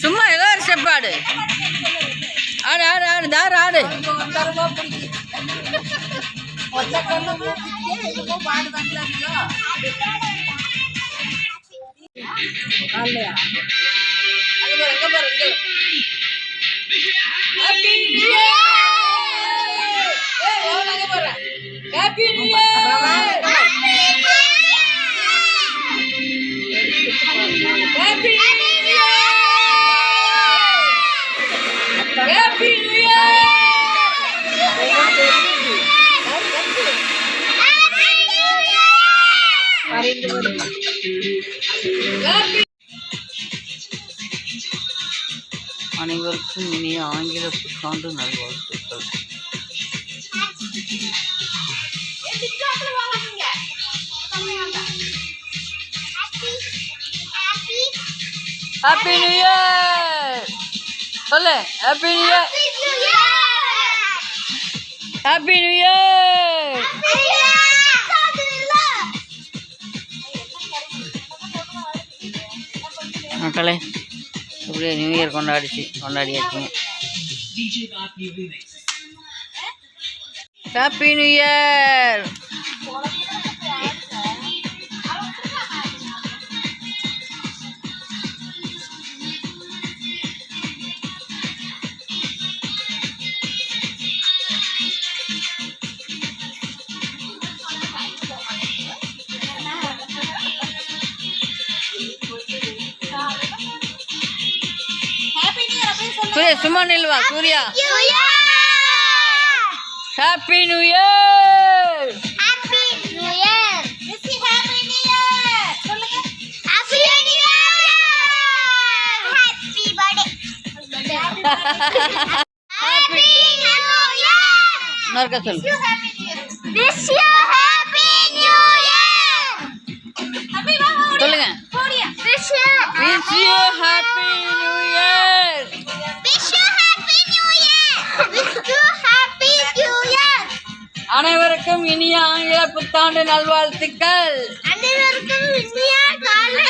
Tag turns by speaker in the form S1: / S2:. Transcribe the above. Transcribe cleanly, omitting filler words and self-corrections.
S1: சும்மா ஏதோ ஒரு ஸ்டெப் ஆடு ஆடு ஆடு ஆடு தாரு ஆடு அனைவருக்கும் இனிய ஆங்கில புத்தாண்டு நல்வாழ்த்துக்கள். ஹாப்பி நியூ இயர் சொல்லு. Happy new year, happy new year. மக்களே இப்படியே நியூ இயர் கொண்டாடியாச்சுங்க. Happy new year. சூர்யா சும்மா நில்வா. Surya happy new year.
S2: Happy new year. Missy happy new year சொல்லுங்க. Happy new year. Happy birthday. Happy new year.
S1: நர்க்க சொல்லு.
S2: Miss you happy new year. Happy birthday
S1: சொல்லுங்க.
S2: Surya miss you
S1: happy new year. அனைவருக்கும் இனிய ஆங்கில புத்தாண்டு நல்வாழ்த்துக்கள்.
S2: அனைவருக்கும் இனிய காலை